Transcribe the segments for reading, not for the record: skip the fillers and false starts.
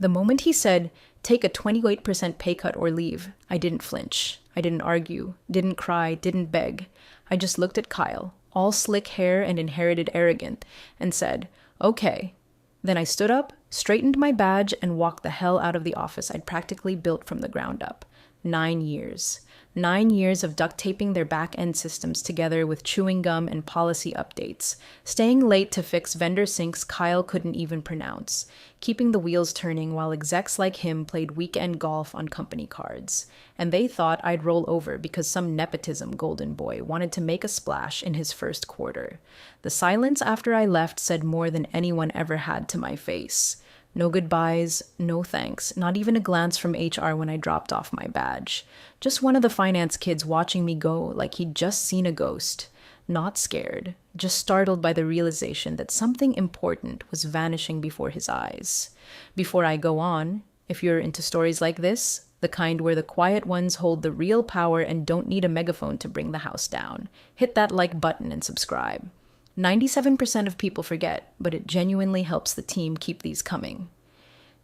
The moment he said, take a 28% pay cut or leave, I didn't flinch. I didn't argue, didn't cry, didn't beg. I just looked at Kyle, all slick hair and inherited arrogant, and said, okay. Then I stood up, straightened my badge, and walked the hell out of the office I'd practically built from the ground up. 9 years. 9 years of duct taping their back-end systems together with chewing gum and policy updates, staying late to fix vendor syncs Kyle couldn't even pronounce, keeping the wheels turning while execs like him played weekend golf on company cards. And they thought I'd roll over because some nepotism golden boy wanted to make a splash in his first quarter. The silence after I left said more than anyone ever had to my face. No goodbyes, no thanks, not even a glance from HR when I dropped off my badge. Just one of the finance kids watching me go like he'd just seen a ghost. Not scared, just startled by the realization that something important was vanishing before his eyes. Before I go on, if you're into stories like this, the kind where the quiet ones hold the real power and don't need a megaphone to bring the house down, hit that like button and subscribe. 97% of people forget, but it genuinely helps the team keep these coming.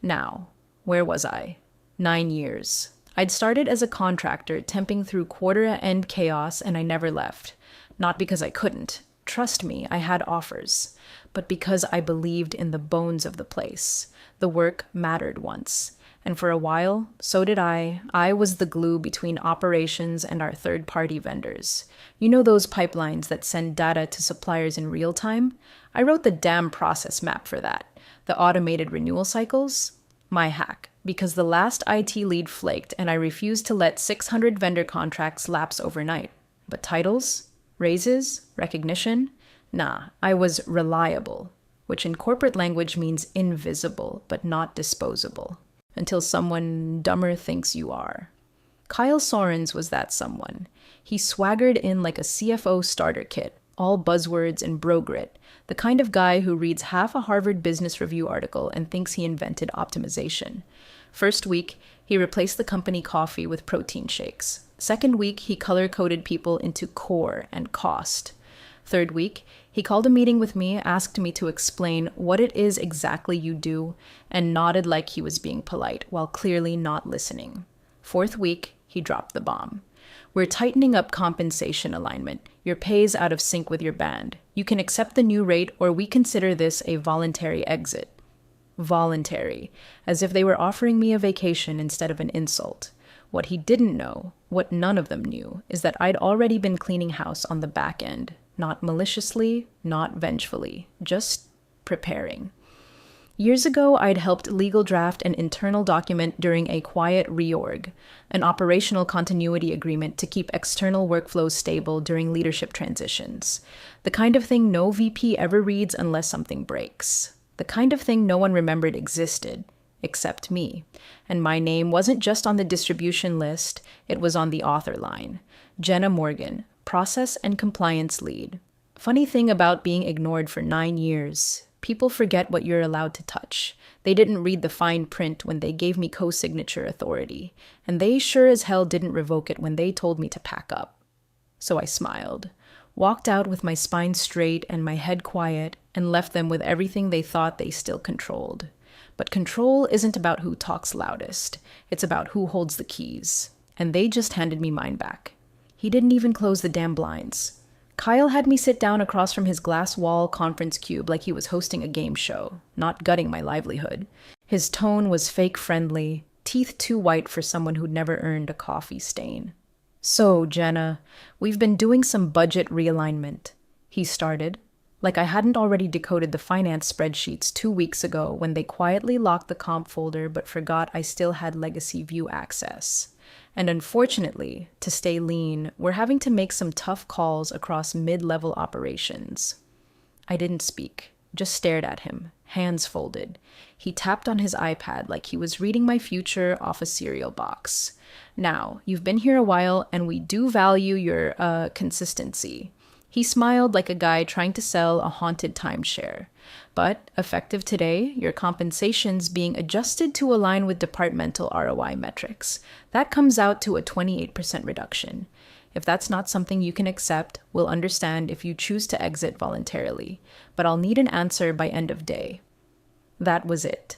Now, where was I? 9 years. I'd started as a contractor, temping through quarter-end chaos, and I never left. Not because I couldn't. Trust me, I had offers. But because I believed in the bones of the place. The work mattered once. And for a while, so did I. I was the glue between operations and our third-party vendors. You know those pipelines that send data to suppliers in real time? I wrote the damn process map for that. The automated renewal cycles? My hack. Because the last IT lead flaked and I refused to let 600 vendor contracts lapse overnight. But titles? Raises? Recognition? Nah, I was reliable, which in corporate language means invisible, but not disposable. Until someone dumber thinks you are. Kyle Sorens was that someone. He swaggered in like a CFO starter kit, all buzzwords and bro grit, the kind of guy who reads half a Harvard Business Review article and thinks he invented optimization. First week, he replaced the company coffee with protein shakes. Second week, he color-coded people into core and cost. Third week, he called a meeting with me, asked me to explain what it is exactly you do, and nodded like he was being polite, while clearly not listening. Fourth week, he dropped the bomb. We're tightening up compensation alignment. Your pay's out of sync with your band. You can accept the new rate, or we consider this a voluntary exit. Voluntary, as if they were offering me a vacation instead of an insult. What he didn't know, what none of them knew, is that I'd already been cleaning house on the back end. Not maliciously, not vengefully, just preparing. Years ago, I'd helped legal draft an internal document during a quiet reorg, an operational continuity agreement to keep external workflows stable during leadership transitions. The kind of thing no VP ever reads unless something breaks. The kind of thing no one remembered existed, except me. And my name wasn't just on the distribution list, it was on the author line. Jenna Morgan, Process and Compliance Lead. Funny thing about being ignored for 9 years, people forget what you're allowed to touch. They didn't read the fine print when they gave me co-signature authority, and they sure as hell didn't revoke it when they told me to pack up. So I smiled, walked out with my spine straight and my head quiet, and left them with everything they thought they still controlled. But control isn't about who talks loudest, it's about who holds the keys. And they just handed me mine back. He didn't even close the damn blinds. Kyle had me sit down across from his glass wall conference cube like he was hosting a game show, not gutting my livelihood. His tone was fake friendly, teeth too white for someone who'd never earned a coffee stain. So, Jenna, we've been doing some budget realignment, he started, like I hadn't already decoded the finance spreadsheets 2 weeks ago when they quietly locked the comp folder but forgot I still had legacy view access. And unfortunately, to stay lean, we're having to make some tough calls across mid-level operations. I didn't speak, just stared at him, hands folded. He tapped on his iPad like he was reading my future off a cereal box. Now, you've been here a while, and we do value your, consistency. He smiled like a guy trying to sell a haunted timeshare. But, effective today, your compensation's being adjusted to align with departmental ROI metrics. That comes out to a 28% reduction. If that's not something you can accept, we'll understand if you choose to exit voluntarily. But I'll need an answer by end of day. That was it.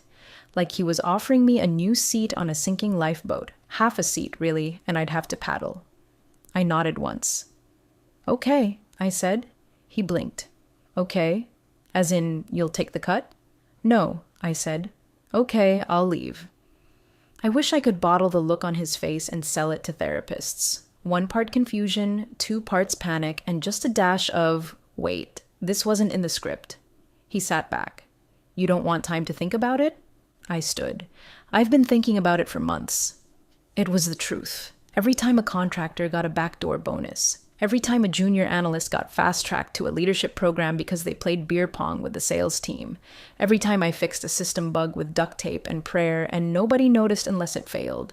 like he was offering me a new seat on a sinking lifeboat. Half a seat, really, and I'd have to paddle. I nodded once. Okay, I said. He blinked. Okay, as in you'll take the cut? No, I said. Okay, I'll leave. I wish I could bottle the look on his face and sell it to therapists. 1 part confusion, 2 parts panic, and just a dash of, wait, this wasn't in the script. He sat back. You don't want time to think about it? I stood. I've been thinking about it for months. It was the truth. Every time a contractor got a backdoor bonus, every time a junior analyst got fast-tracked to a leadership program because they played beer pong with the sales team, every time I fixed a system bug with duct tape and prayer and nobody noticed unless it failed,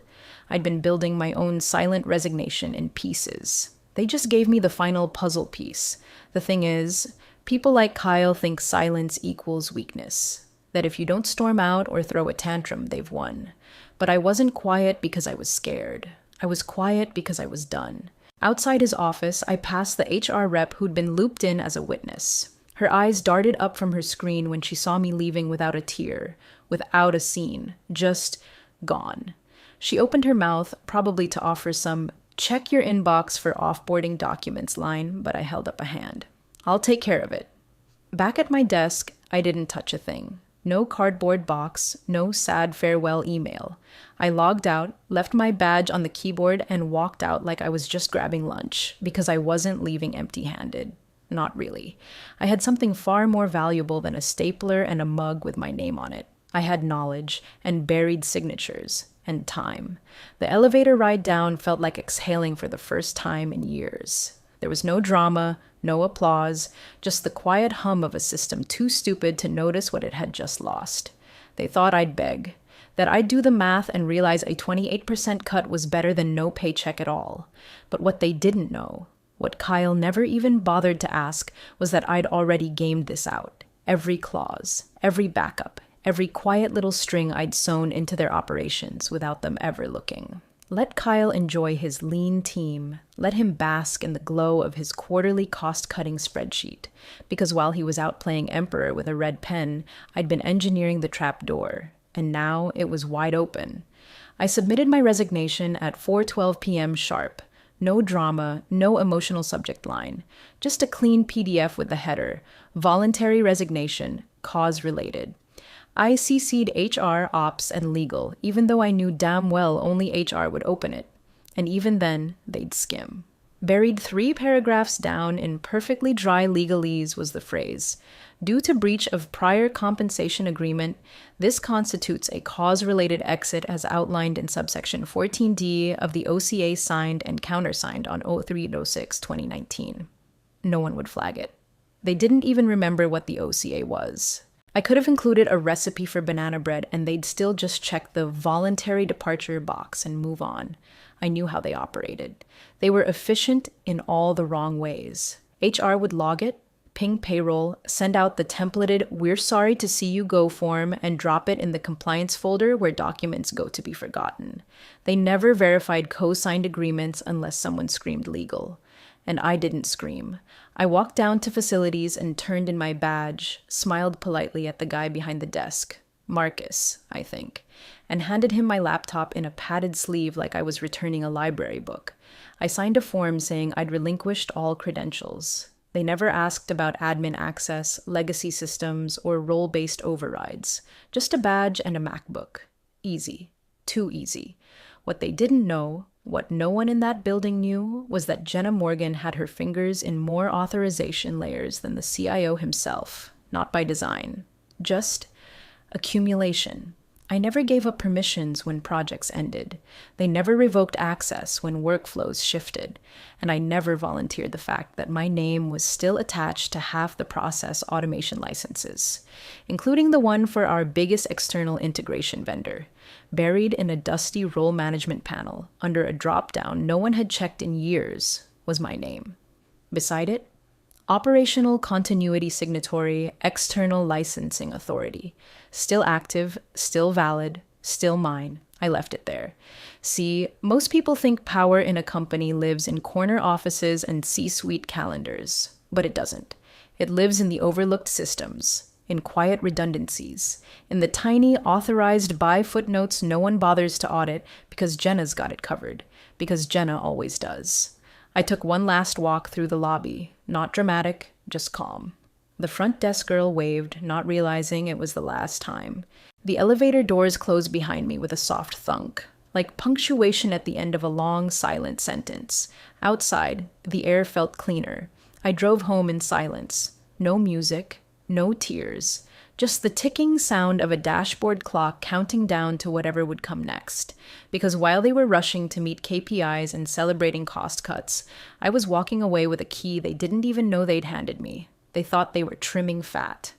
I'd been building my own silent resignation in pieces. They just gave me the final puzzle piece. The thing is, people like Kyle think silence equals weakness, that if you don't storm out or throw a tantrum, they've won. But I wasn't quiet because I was scared. I was quiet because I was done. Outside his office, I passed the HR rep who'd been looped in as a witness. Her eyes darted up from her screen when she saw me leaving without a tear, without a scene, just gone. She opened her mouth, probably to offer some check your inbox for offboarding documents line, but I held up a hand. I'll take care of it. Back at my desk, I didn't touch a thing. No cardboard box, no sad farewell email. I logged out, left my badge on the keyboard, and walked out like I was just grabbing lunch, because I wasn't leaving empty-handed. Not really. I had something far more valuable than a stapler and a mug with my name on it. I had knowledge, and buried signatures, and time. The elevator ride down felt like exhaling for the first time in years. There was no drama, no applause, just the quiet hum of a system too stupid to notice what it had just lost. They thought I'd beg, that I'd do the math and realize a 28% cut was better than no paycheck at all. But what they didn't know, what Kyle never even bothered to ask, was that I'd already gamed this out. Every clause, every backup, every quiet little string I'd sewn into their operations without them ever looking. Let Kyle enjoy his lean team. Let him bask in the glow of his quarterly cost-cutting spreadsheet. Because while he was out playing Emperor with a red pen, I'd been engineering the trap door. And now it was wide open. I submitted my resignation at 4:12 p.m. sharp. No drama, no emotional subject line. Just a clean PDF with the header, voluntary resignation, cause related. I CC'd HR, Ops, and Legal, even though I knew damn well only HR would open it. And even then, they'd skim. Buried 3 paragraphs down in perfectly dry legalese was the phrase, due to breach of prior compensation agreement, this constitutes a cause-related exit as outlined in subsection 14D of the OCA signed and countersigned on 03/06/2019. No one would flag it. They didn't even remember what the OCA was. I could have included a recipe for banana bread and they'd still just check the voluntary departure box and move on. I knew how they operated. They were efficient in all the wrong ways. HR would log it, ping payroll, send out the templated "we're sorry to see you go" form, and drop it in the compliance folder where documents go to be forgotten. They never verified co-signed agreements unless someone screamed legal. And I didn't scream. I walked down to facilities and turned in my badge, smiled politely at the guy behind the desk, Marcus, I think, and handed him my laptop in a padded sleeve like I was returning a library book. I signed a form saying I'd relinquished all credentials. They never asked about admin access, legacy systems, or role-based overrides. Just a badge and a MacBook. Easy. Too easy. What they didn't know, what no one in that building knew, was that Jenna Morgan had her fingers in more authorization layers than the CIO himself, not by design. Just accumulation. I never gave up permissions when projects ended. They never revoked access when workflows shifted. And I never volunteered the fact that my name was still attached to half the process automation licenses, including the one for our biggest external integration vendor. Buried in a dusty role management panel, under a drop-down no one had checked in years, was my name. Beside it, Operational Continuity Signatory, External Licensing Authority. Still active, still valid, still mine. I left it there. See, most people think power in a company lives in corner offices and C-suite calendars, but it doesn't. It lives in the overlooked systems, in quiet redundancies, in the tiny authorized by footnotes no one bothers to audit because Jenna's got it covered, because Jenna always does. I took one last walk through the lobby, not dramatic, just calm. The front desk girl waved, not realizing it was the last time. The elevator doors closed behind me with a soft thunk, like punctuation at the end of a long, silent sentence. Outside, the air felt cleaner. I drove home in silence. No music, no tears, just the ticking sound of a dashboard clock counting down to whatever would come next. Because while they were rushing to meet KPIs and celebrating cost cuts, I was walking away with a key they didn't even know they'd handed me. They thought they were trimming fat.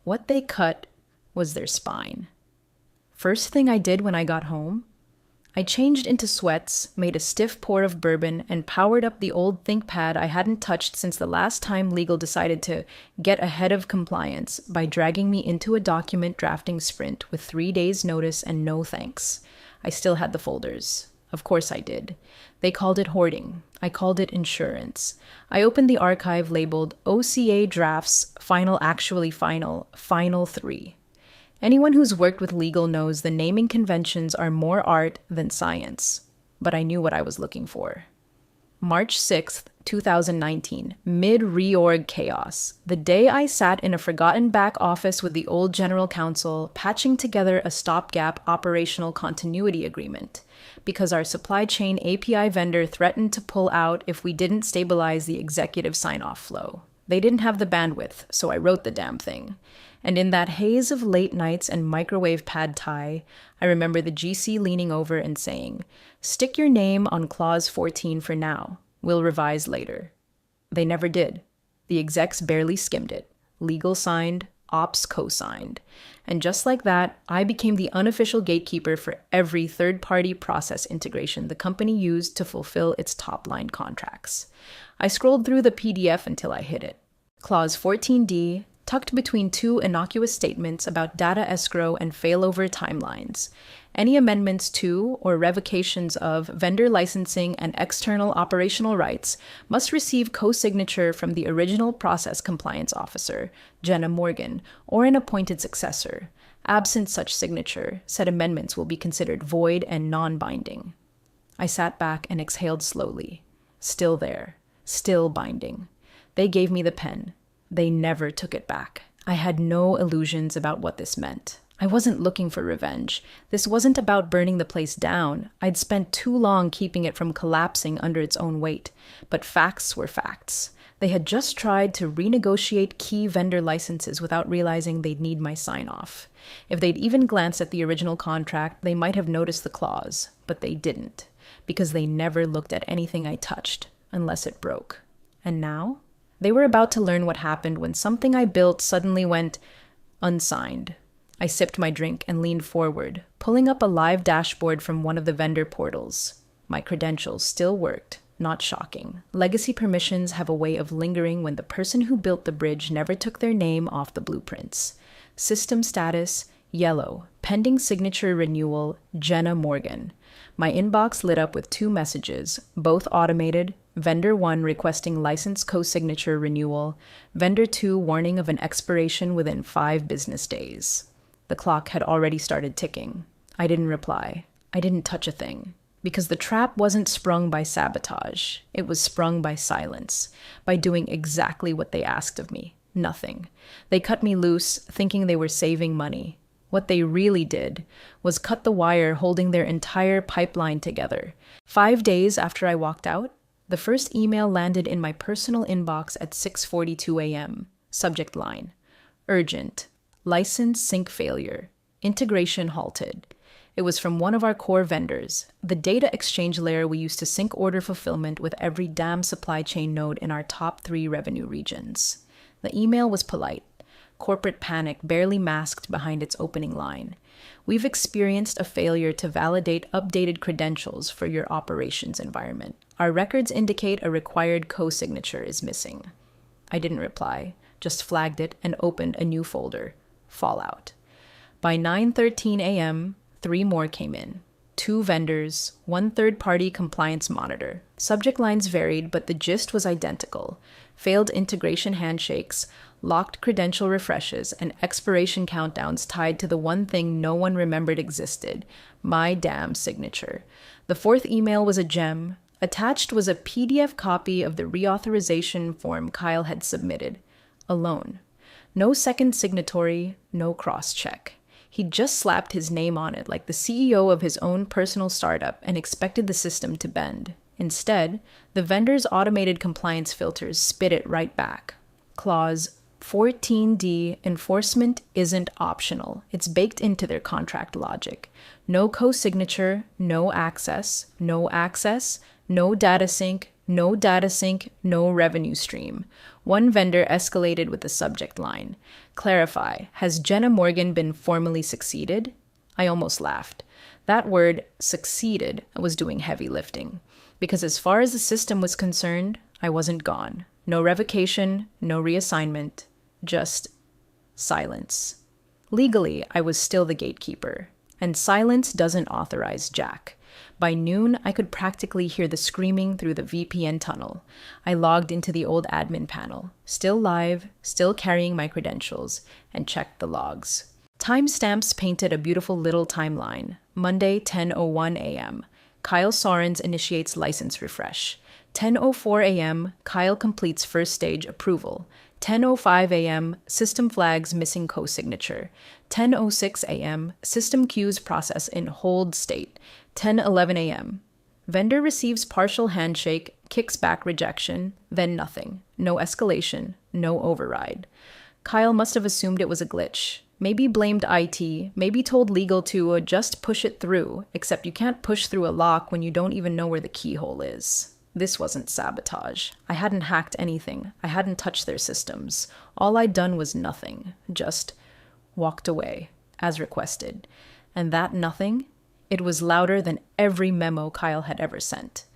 What they cut was their spine. First thing I did when I got home, I changed into sweats, made a stiff pour of bourbon, and powered up the old ThinkPad I hadn't touched since the last time legal decided to get ahead of compliance by dragging me into a document drafting sprint with 3 days' notice and no thanks. I still had the folders. Of course I did. They called it hoarding. I called it insurance. I opened the archive labeled OCA Drafts Final Actually Final, Final 3. Anyone who's worked with legal knows the naming conventions are more art than science. But I knew what I was looking for. March 6th, 2019, mid-reorg chaos. The day I sat in a forgotten back office with the old general counsel, patching together a stopgap operational continuity agreement. Because our supply chain API vendor threatened to pull out if we didn't stabilize the executive sign-off flow. They didn't have the bandwidth, so I wrote the damn thing. And in that haze of late nights and microwave pad thai, I remember the GC leaning over and saying, "Stick your name on clause 14 for now. We'll revise later." They never did. The execs barely skimmed it. Legal signed, ops co-signed. And just like that, I became the unofficial gatekeeper for every third-party process integration the company used to fulfill its top-line contracts. I scrolled through the PDF until I hit it. Clause 14D, tucked between two innocuous statements about data escrow and failover timelines. Any amendments to or revocations of vendor licensing and external operational rights must receive co-signature from the original process compliance officer, Jenna Morgan, or an appointed successor. Absent such signature, said amendments will be considered void and non-binding. I sat back and exhaled slowly. Still there. Still binding. They gave me the pen. They never took it back. I had no illusions about what this meant. I wasn't looking for revenge. This wasn't about burning the place down. I'd spent too long keeping it from collapsing under its own weight. But facts were facts. They had just tried to renegotiate key vendor licenses without realizing they'd need my sign-off. If they'd even glanced at the original contract, they might have noticed the clause. But they didn't, because they never looked at anything I touched, unless it broke. And now? They were about to learn what happened when something I built suddenly went unsigned. I sipped my drink and leaned forward, pulling up a live dashboard from one of the vendor portals. My credentials still worked. Not shocking. Legacy permissions have a way of lingering when the person who built the bridge never took their name off the blueprints. System status, yellow. Pending signature renewal, Jenna Morgan. My inbox lit up with 2 messages, both automated. Vendor 1 requesting license co-signature renewal. Vendor 2 warning of an expiration within 5 business days. The clock had already started ticking. I didn't reply. I didn't touch a thing. Because the trap wasn't sprung by sabotage. It was sprung by silence. By doing exactly what they asked of me. Nothing. They cut me loose, thinking they were saving money. What they really did was cut the wire holding their entire pipeline together. 5 days after I walked out, the first email landed in my personal inbox at 6:42 a.m. Subject line: urgent. License sync failure. Integration halted. It was from one of our core vendors, the data exchange layer we use to sync order fulfillment with every damn supply chain node in our top 3 revenue regions. The email was polite. Corporate panic barely masked behind its opening line. We've experienced a failure to validate updated credentials for your operations environment. Our records indicate a required co-signature is missing. I didn't reply, just flagged it and opened a new folder, Fallout. By 9:13 a.m., 3 more came in. 2 vendors, 1 third-party compliance monitor. Subject lines varied, but the gist was identical. Failed integration handshakes, locked credential refreshes, and expiration countdowns tied to the one thing no one remembered existed: my damn signature. The fourth email was a gem. Attached was a PDF copy of the reauthorization form Kyle had submitted. Alone. No second signatory, no cross-check. He'd just slapped his name on it like the CEO of his own personal startup and expected the system to bend. Instead, the vendor's automated compliance filters spit it right back. Clause 14D, enforcement isn't optional. It's baked into their contract logic. No co-signature, no access, no access, no data sync, no data sync, no revenue stream. One vendor escalated with the subject line. Clarify, has Jenna Morgan been formally succeeded? I almost laughed. That word, succeeded, was doing heavy lifting. Because as far as the system was concerned, I wasn't gone. No revocation, no reassignment, just silence. Legally, I was still the gatekeeper, and silence doesn't authorize jack. By noon, I could practically hear the screaming through the VPN tunnel. I logged into the old admin panel, still live, still carrying my credentials, and checked the logs. Timestamps painted a beautiful little timeline. Monday, 10:01 a.m. Kyle Sorens initiates license refresh. 10:04 a.m., Kyle completes first stage approval. 10:05 a.m., system flags missing co-signature. 10:06 a.m., system queues process in hold state. 10:11 a.m., vendor receives partial handshake, kicks back rejection, then nothing. No escalation, no override. Kyle must have assumed it was a glitch. Maybe blamed IT, maybe told legal to just push it through, except you can't push through a lock when you don't even know where the keyhole is. This wasn't sabotage. I hadn't hacked anything. I hadn't touched their systems. All I'd done was nothing. Just walked away, as requested. And that nothing, it was louder than every memo Kyle had ever sent.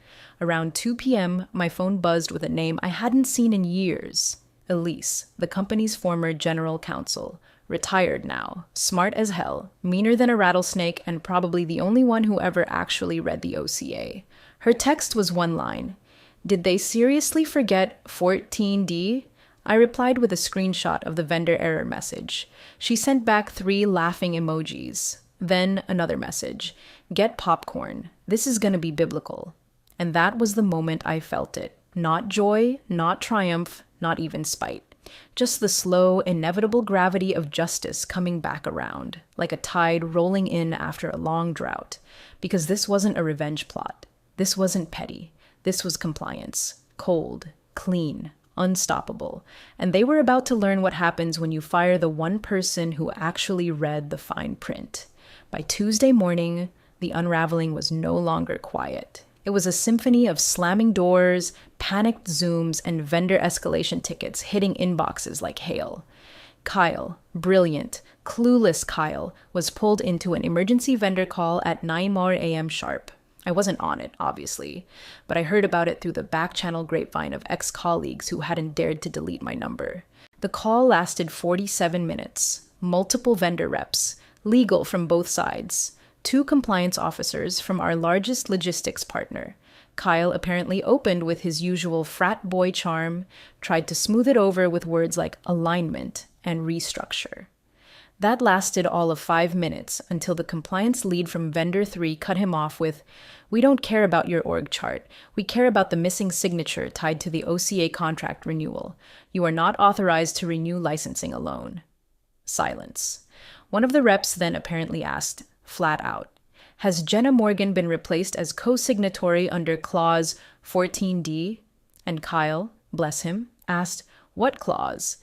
Around 2 p.m., my phone buzzed with a name I hadn't seen in years. Elise, the company's former general counsel. Retired now, smart as hell, meaner than a rattlesnake, and probably the only one who ever actually read the OCA. Her text was one line. Did they seriously forget 14D? I replied with a screenshot of the vendor error message. She sent back 3 laughing emojis. Then another message. Get popcorn. This is gonna be biblical. And that was the moment I felt it. Not joy, not triumph, not even spite. Just the slow, inevitable gravity of justice coming back around, like a tide rolling in after a long drought. Because this wasn't a revenge plot. This wasn't petty. This was compliance. Cold, clean, unstoppable. And they were about to learn what happens when you fire the one person who actually read the fine print. By Tuesday morning, the unraveling was no longer quiet. It was a symphony of slamming doors, panicked Zooms, and vendor escalation tickets hitting inboxes like hail. Kyle, brilliant, clueless Kyle, was pulled into an emergency vendor call at 9 a.m. sharp. I wasn't on it, obviously, but I heard about it through the back-channel grapevine of ex-colleagues who hadn't dared to delete my number. The call lasted 47 minutes. Multiple vendor reps, legal from both sides. 2 compliance officers from our largest logistics partner. Kyle apparently opened with his usual frat boy charm, tried to smooth it over with words like alignment and restructure. That lasted all of 5 minutes until the compliance lead from vendor 3 cut him off with, "We don't care about your org chart. We care about the missing signature tied to the OCA contract renewal. You are not authorized to renew licensing alone." Silence. One of the reps then apparently asked, flat out, "Has Jenna Morgan been replaced as co-signatory under clause 14D?" And Kyle, bless him, asked, "What clause?"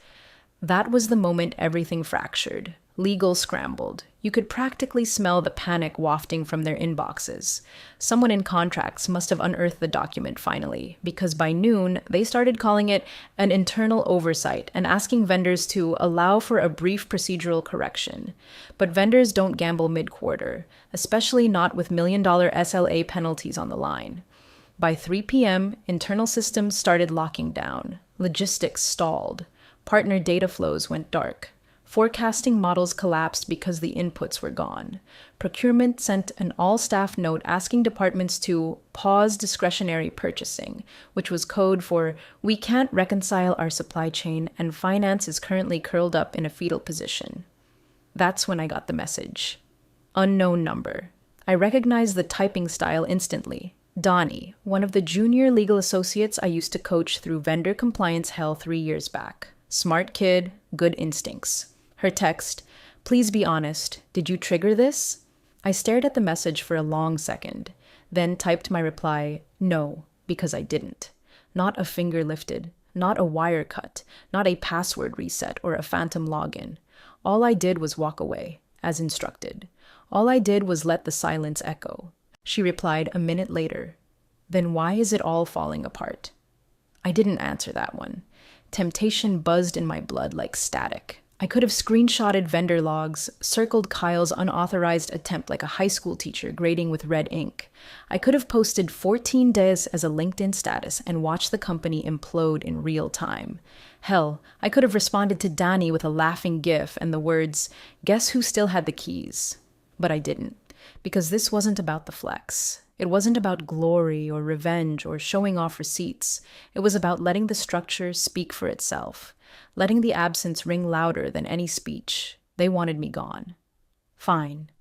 That was the moment everything fractured. Legal scrambled. You could practically smell the panic wafting from their inboxes. Someone in contracts must have unearthed the document finally, because by noon, they started calling it an internal oversight and asking vendors to allow for a brief procedural correction. But vendors don't gamble mid-quarter, especially not with million-dollar SLA penalties on the line. By 3 p.m., internal systems started locking down. Logistics stalled. Partner data flows went dark. Forecasting models collapsed because the inputs were gone. Procurement sent an all-staff note asking departments to pause discretionary purchasing, which was code for "we can't reconcile our supply chain and finance is currently curled up in a fetal position." That's when I got the message. Unknown number. I recognized the typing style instantly. Donnie, one of the junior legal associates I used to coach through vendor compliance hell 3 years back. Smart kid, good instincts. Her text, "Please be honest, did you trigger this?" I stared at the message for a long second, then typed my reply, "No, because I didn't." Not a finger lifted, not a wire cut, not a password reset or a phantom login. All I did was walk away, as instructed. All I did was let the silence echo. She replied a minute later, "Then why is it all falling apart?" I didn't answer that one. Temptation buzzed in my blood like static. I could have screenshotted vendor logs, circled Kyle's unauthorized attempt like a high school teacher grading with red ink. I could have posted 14 days as a LinkedIn status and watched the company implode in real time. Hell, I could have responded to Danny with a laughing gif and the words, "Guess who still had the keys?" But I didn't, because this wasn't about the flex. It wasn't about glory or revenge or showing off receipts. It was about letting the structure speak for itself, letting the absence ring louder than any speech. They wanted me gone. Fine.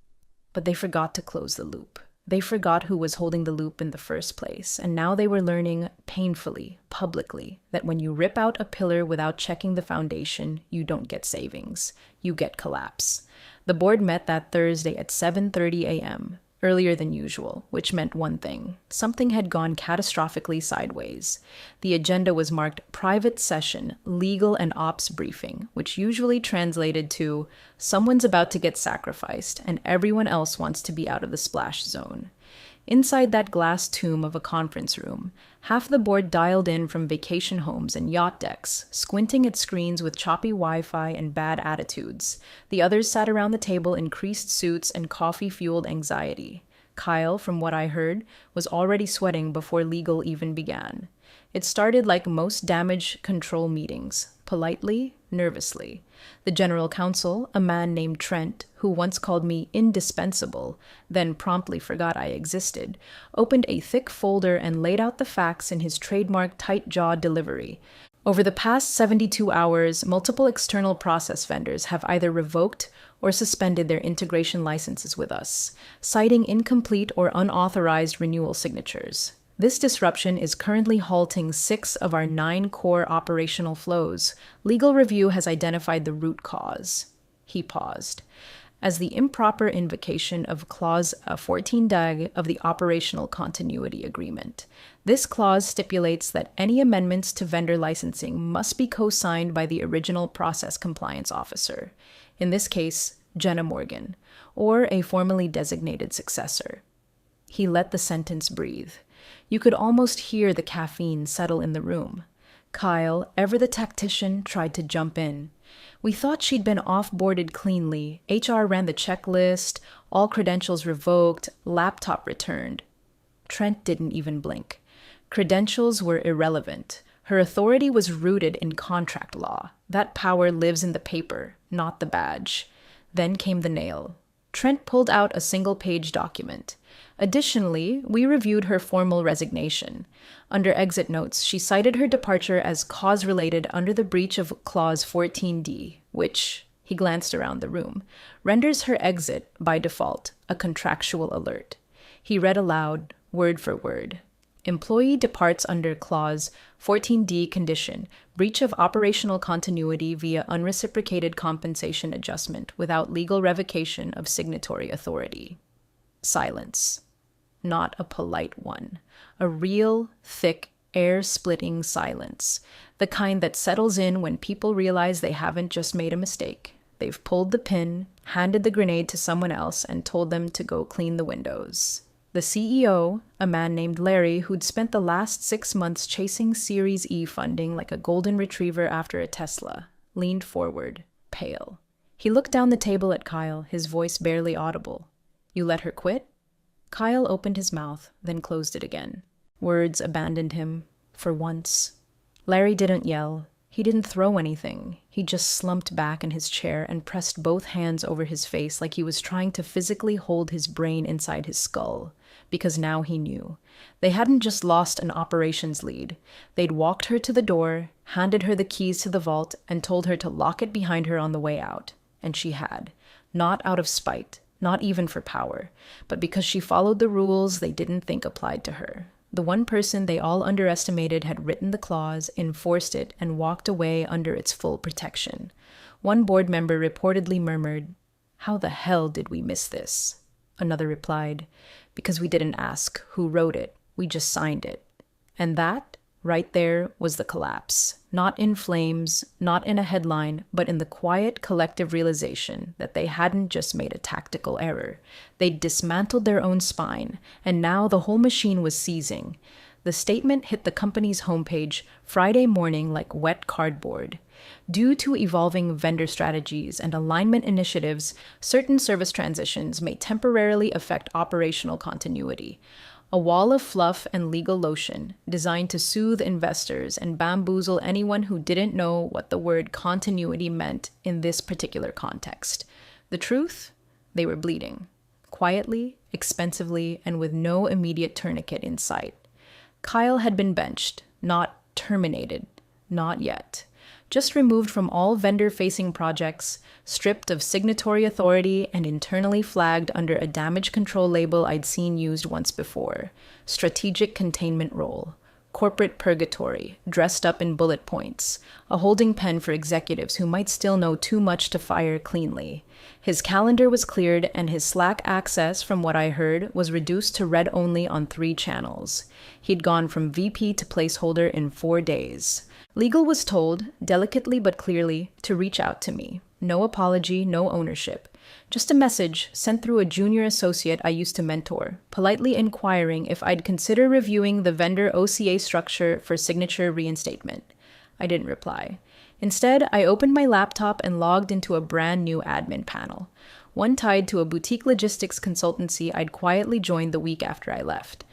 But they forgot to close the loop. They forgot who was holding the loop in the first place, and now they were learning painfully, publicly, that when you rip out a pillar without checking the foundation, you don't get savings. You get collapse. The board met that Thursday at 7:30 a.m., earlier than usual, which meant one thing. Something had gone catastrophically sideways. The agenda was marked Private Session, Legal and Ops Briefing, which usually translated to someone's about to get sacrificed and everyone else wants to be out of the splash zone. Inside that glass tomb of a conference room, half the board dialed in from vacation homes and yacht decks, squinting at screens with choppy Wi-Fi and bad attitudes. The others sat around the table in creased suits and coffee-fueled anxiety. Kyle, from what I heard, was already sweating before legal even began. It started like most damage control meetings, politely, nervously. The general counsel, a man named Trent, who once called me indispensable, then promptly forgot I existed, opened a thick folder and laid out the facts in his trademark tight-jawed delivery. Over the past 72 hours, multiple external process vendors have either revoked or suspended their integration licenses with us, citing incomplete or unauthorized renewal signatures. This disruption is currently halting 6 of our 9 core operational flows. Legal review has identified the root cause. He paused. As the improper invocation of Clause 14 of the Operational Continuity Agreement. This clause stipulates that any amendments to vendor licensing must be co-signed by the original process compliance officer, in this case, Jenna Morgan, or a formally designated successor. He let the sentence breathe. You could almost hear the caffeine settle in the room. Kyle, ever the tactician, tried to jump in. We thought she'd been off-boarded cleanly. HR ran the checklist, all credentials revoked, laptop returned. Trent didn't even blink. Credentials were irrelevant. Her authority was rooted in contract law. That power lives in the paper, not the badge. Then came the nail. Trent pulled out a single-page document. Additionally, we reviewed her formal resignation. Under exit notes, she cited her departure as cause-related under the breach of Clause 14D, which, he glanced around the room, renders her exit, by default, a contractual alert. He read aloud, word for word. Employee departs under Clause 14D condition, breach of operational continuity via unreciprocated compensation adjustment without legal revocation of signatory authority. Silence. Not a polite one. A real, thick, air-splitting silence. The kind that settles in when people realize they haven't just made a mistake. They've pulled the pin, handed the grenade to someone else, and told them to go clean the windows. The CEO, a man named Larry who'd spent the last 6 months chasing Series E funding like a golden retriever after a Tesla, leaned forward, pale. He looked down the table at Kyle, his voice barely audible. "You let her quit?" Kyle opened his mouth, then closed it again. Words abandoned him, for once. Larry didn't yell. He didn't throw anything. He just slumped back in his chair and pressed both hands over his face like he was trying to physically hold his brain inside his skull. Because now he knew. They hadn't just lost an operations lead. They'd walked her to the door, handed her the keys to the vault, and told her to lock it behind her on the way out. And she had. Not out of spite, not even for power, but because she followed the rules they didn't think applied to her. The one person they all underestimated had written the clause, enforced it, and walked away under its full protection. One board member reportedly murmured, "How the hell did we miss this?" Another replied, "Because we didn't ask who wrote it, we just signed it." And that, right there, was the collapse. Not in flames, not in a headline, but in the quiet collective realization that they hadn't just made a tactical error. They'd dismantled their own spine, and now the whole machine was seizing. The statement hit the company's homepage Friday morning like wet cardboard. Due to evolving vendor strategies and alignment initiatives, certain service transitions may temporarily affect operational continuity. A wall of fluff and legal lotion designed to soothe investors and bamboozle anyone who didn't know what the word continuity meant in this particular context. The truth? They were bleeding. Quietly, expensively, and with no immediate tourniquet in sight. Kyle had been benched, not terminated. Not yet. Just removed from all vendor-facing projects, stripped of signatory authority, and internally flagged under a damage control label I'd seen used once before. Strategic containment role. Corporate purgatory, dressed up in bullet points. A holding pen for executives who might still know too much to fire cleanly. His calendar was cleared, and his Slack access, from what I heard, was reduced to read only on 3 channels. He'd gone from VP to placeholder in 4 days. Legal was told, delicately but clearly, to reach out to me. No apology, no ownership. Just a message sent through a junior associate I used to mentor, politely inquiring if I'd consider reviewing the vendor OCA structure for signature reinstatement. I didn't reply. Instead, I opened my laptop and logged into a brand new admin panel, one tied to a boutique logistics consultancy I'd quietly joined the week after I left.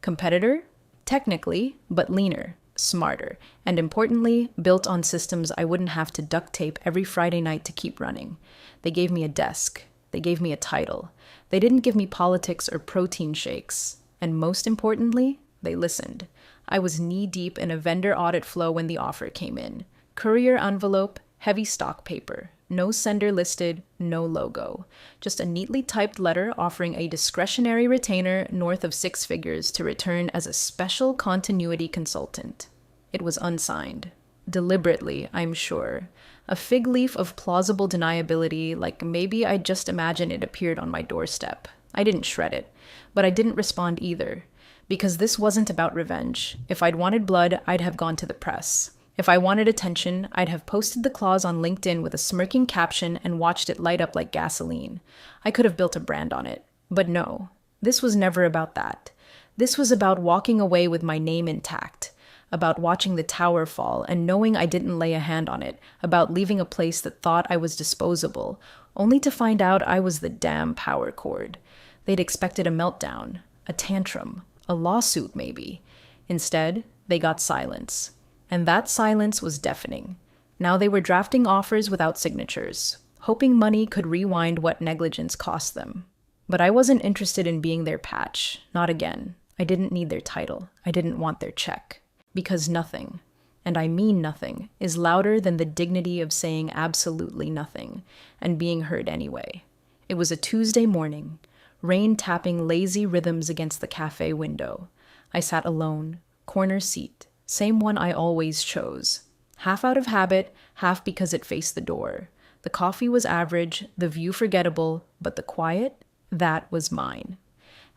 Competitor? Technically, but leaner. Smarter, and importantly, built on systems I wouldn't have to duct tape every Friday night to keep running. They gave me a desk. They gave me a title. They didn't give me politics or protein shakes. And most importantly, they listened. I was knee-deep in a vendor audit flow when the offer came in. Courier envelope, heavy stock paper. No sender listed, no logo. Just a neatly typed letter offering a discretionary retainer north of 6 figures to return as a special continuity consultant. It was unsigned. Deliberately, I'm sure. A fig leaf of plausible deniability, like maybe I just imagined it appeared on my doorstep. I didn't shred it, but I didn't respond either. Because this wasn't about revenge. If I'd wanted blood, I'd have gone to the press. If I wanted attention, I'd have posted the clause on LinkedIn with a smirking caption and watched it light up like gasoline. I could have built a brand on it. But no, this was never about that. This was about walking away with my name intact, about watching the tower fall and knowing I didn't lay a hand on it, about leaving a place that thought I was disposable, only to find out I was the damn power cord. They'd expected a meltdown, a tantrum, a lawsuit maybe. Instead, they got silence. And that silence was deafening. Now they were drafting offers without signatures, hoping money could rewind what negligence cost them. But I wasn't interested in being their patch, not again. I didn't need their title. I didn't want their check. Because nothing, and I mean nothing, is louder than the dignity of saying absolutely nothing, and being heard anyway. It was a Tuesday morning, rain tapping lazy rhythms against the cafe window. I sat alone, corner seat. Same one I always chose. Half out of habit, half because it faced the door. The coffee was average, the view forgettable, but the quiet, that was mine.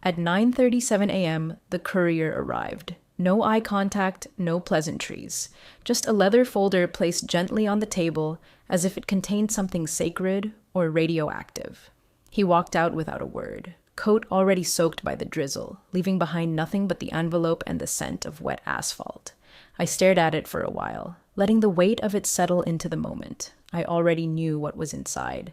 At 9:37 a.m., the courier arrived. No eye contact, no pleasantries. Just a leather folder placed gently on the table, as if it contained something sacred or radioactive. He walked out without a word, coat already soaked by the drizzle, leaving behind nothing but the envelope and the scent of wet asphalt. I stared at it for a while, letting the weight of it settle into the moment. I already knew what was inside.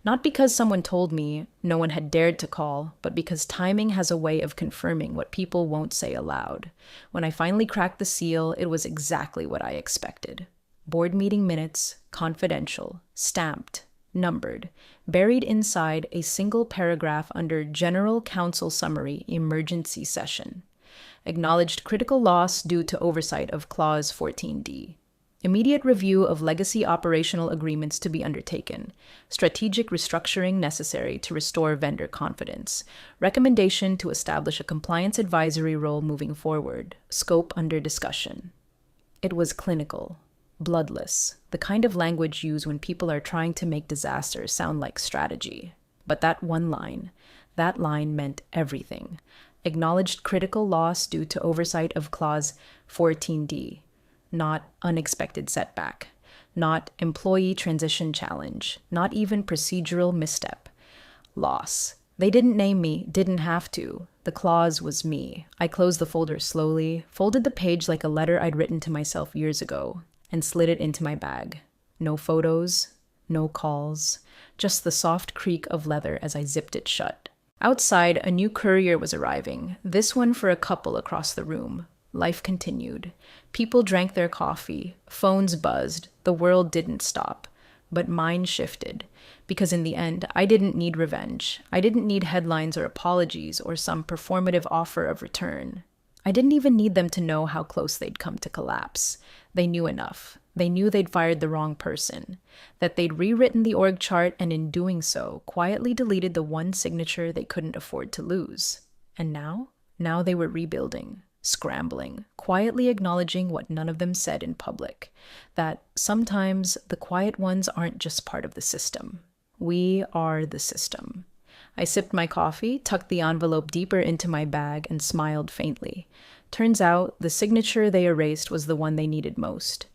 Not because someone told me no one had dared to call, but because timing has a way of confirming what people won't say aloud. When I finally cracked the seal, it was exactly what I expected. Board meeting minutes, confidential, stamped, numbered, buried inside a single paragraph under General Counsel Summary Emergency Session. Acknowledged critical loss due to oversight of Clause 14D. Immediate review of legacy operational agreements to be undertaken. Strategic restructuring necessary to restore vendor confidence. Recommendation to establish a compliance advisory role moving forward. Scope under discussion. It was clinical, bloodless, the kind of language used when people are trying to make disasters sound like strategy. But that line meant everything. Acknowledged critical loss due to oversight of Clause 14D. Not unexpected setback, not employee transition challenge, not even procedural misstep. Loss. They didn't name me, didn't have to. The clause was me. I closed the folder slowly, folded the page like a letter I'd written to myself years ago, and slid it into my bag. No photos, no calls, just the soft creak of leather as I zipped it shut. Outside, a new courier was arriving, this one for a couple across the room. Life continued. People drank their coffee, phones buzzed, the world didn't stop. But mine shifted, because in the end, I didn't need revenge. I didn't need headlines or apologies or some performative offer of return. I didn't even need them to know how close they'd come to collapse. They knew enough. They knew they'd fired the wrong person, that they'd rewritten the org chart and in doing so, quietly deleted the one signature they couldn't afford to lose. And now? Now they were rebuilding. Scrambling, quietly acknowledging what none of them said in public, that sometimes the quiet ones aren't just part of the system. We are the system. I sipped my coffee, tucked the envelope deeper into my bag, and smiled faintly. Turns out, the signature they erased was the one they needed most.